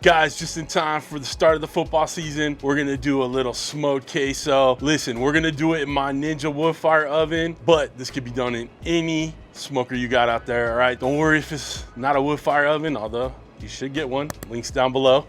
Guys, just in time for the start of the football season, we're gonna do a little smoked queso. Listen, we're gonna do it in my Ninja Woodfire oven, but this could be done in any smoker you got out there, all right? Don't worry if it's not a Woodfire oven, although you should get one. Links down below.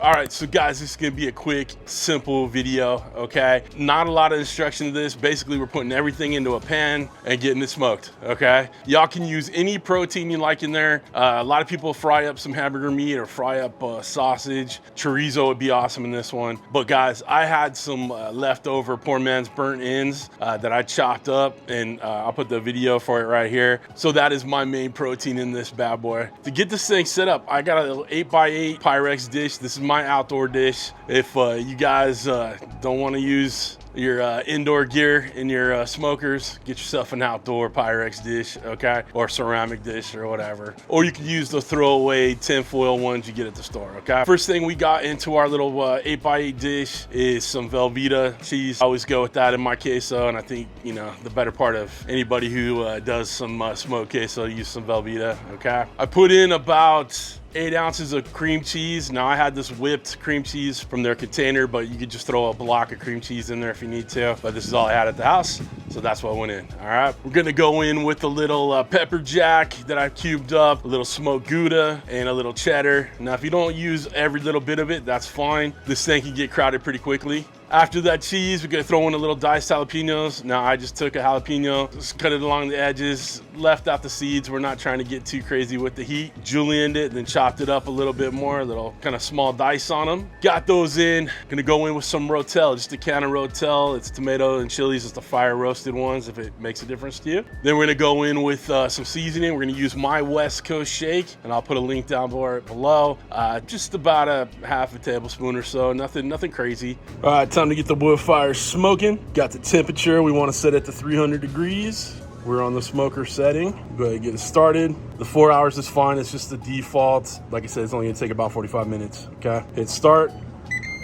All right, so guys, this is gonna be a quick, simple video, okay? Not a lot of instruction to this. Basically, we're putting everything into a pan and getting it smoked, okay? Y'all can use any protein you like in there. A lot of people fry up some hamburger meat or fry up sausage. Chorizo would be awesome in this one. But guys, I had some leftover poor man's burnt ends that I chopped up, and I'll put the video for it right here. So that is my main protein in this bad boy. To get this thing set up, I got a little 8x8 Pyrex dish. This is my outdoor dish. If you guys don't want to use your indoor gear in your smokers, get yourself an outdoor Pyrex dish, okay? Or ceramic dish or whatever. Or you can use the throwaway tinfoil ones you get at the store, okay? First thing we got into our little 8x8 dish is some Velveeta cheese. I always go with that in my queso, and I think, you know, the better part of anybody who does some smoked queso use some Velveeta, okay? I put in about 8 ounces of cream cheese. Now I had this whipped cream cheese from their container, but you could just throw a block of cream cheese in there if you need to. But this is all I had at the house, so that's what went in. All right, we're gonna go in with a little pepper jack that I cubed up, a little smoked Gouda, and a little cheddar. Now, if you don't use every little bit of it, that's fine. This thing can get crowded pretty quickly. After that cheese, we're gonna throw in a little diced jalapenos. Now, I just took a jalapeno, just cut it along the edges, left out the seeds. We're not trying to get too crazy with the heat. Julienned it, then chopped it up a little bit more, a little kind of small dice on them. Got those in. Gonna go in with some Rotel, just a can of Rotel. It's tomato and chilies, it's the fire roasted ones, if it makes a difference to you. Then we're gonna go in with some seasoning. We're gonna use my West Coast shake, and I'll put a link down below. Just about a half a tablespoon or so, nothing crazy. All right, time to get the wood fire smoking. Got the temperature we want to set it to 300 degrees. We're on the smoker setting. Go ahead and get it started. The 4 hours is fine. It's just the default. Like I said, it's only gonna take about 45 minutes, okay? Hit start,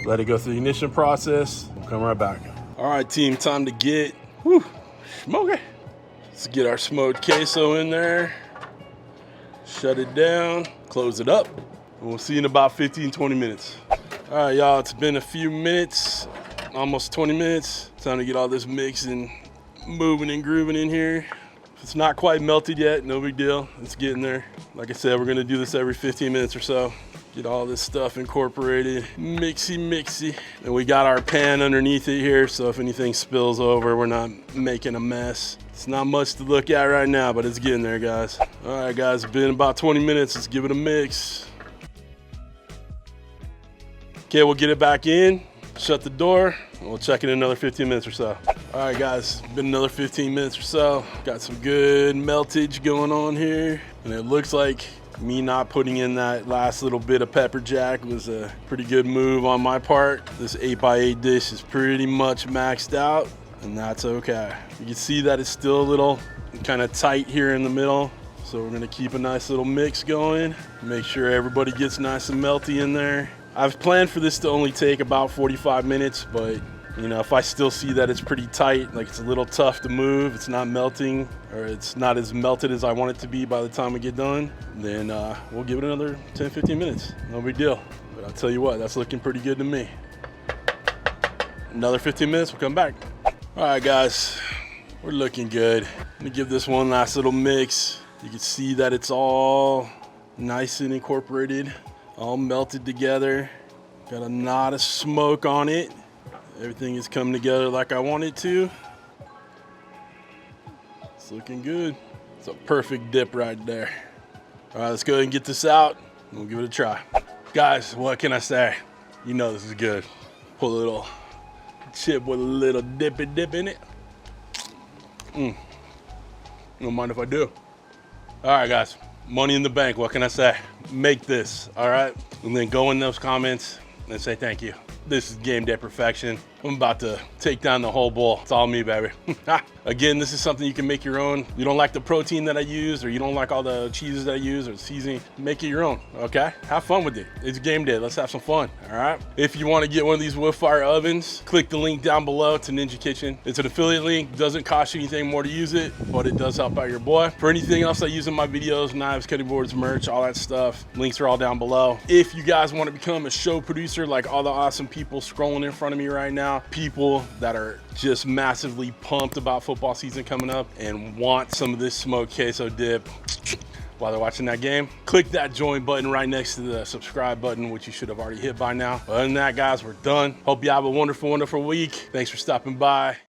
let it go through the ignition process. We'll come right back. All right, team, time to get smoking. Let's get our smoked queso in there. Shut it down, close it up. We'll see you in about 15-20 minutes. All right, y'all, it's been a few minutes, almost 20 minutes. Time to get all this mix and moving and grooving in here. If it's not quite melted yet, no big deal. It's getting there. Like I said, we're gonna do this every 15 minutes or so. Get all this stuff incorporated, mixy. And we got our pan underneath it here, so if anything spills over, we're not making a mess. It's not much to look at right now, but it's getting there, guys. All right, guys, it's been about 20 minutes. Let's give it a mix. Okay, we'll get it back in, shut the door, and we'll check in another 15 minutes or so. All right, guys, been another 15 minutes or so. Got some good meltage going on here, and it looks like me not putting in that last little bit of pepper jack was a pretty good move on my part. This 8x8 dish is pretty much maxed out, and that's okay. You can see that it's still a little kind of tight here in the middle, so we're gonna keep a nice little mix going. Make sure everybody gets nice and melty in there. I've planned for this to only take about 45 minutes, but you know, if I still see that it's pretty tight, like it's a little tough to move, it's not melting, or it's not as melted as I want it to be by the time we get done, then we'll give it another 10-15 minutes. No big deal. But I'll tell you what, that's looking pretty good to me. Another 15 minutes, we'll come back. All right, guys, we're looking good. Let me give this one last little mix. You can see that it's all nice and incorporated, all melted together. Got a knot of smoke on it. Everything is coming together like I want it to. It's looking good. It's a perfect dip right there. All right, let's go ahead and get this out, and we'll give it a try. Guys, what can I say? You know this is good. Put a little chip with a little dip in it. Don't mind if I do. All right, guys, money in the bank, what can I say? Make this, all right? And then go in those comments and say thank you. This is game day perfection. I'm about to take down the whole bowl. It's all me, baby. All Again, this is something you can make your own. You don't like the protein that I use, or you don't like all the cheeses that I use or the seasoning, make it your own, okay? Have fun with it. It's game day, let's have some fun, all right? If you wanna get one of these Woodfire ovens, click the link down below to Ninja Kitchen. It's an affiliate link, doesn't cost you anything more to use it, but it does help out your boy. For anything else I use in my videos, knives, cutting boards, merch, all that stuff, links are all down below. If you guys wanna become a show producer like all the awesome people scrolling in front of me right now, people that are just massively pumped about football season coming up and want some of this smoked queso dip while they're watching that game, click that join button right next to the subscribe button, which you should have already hit by now. Other than that, guys, we're done. Hope you have a wonderful, wonderful week. Thanks for stopping by.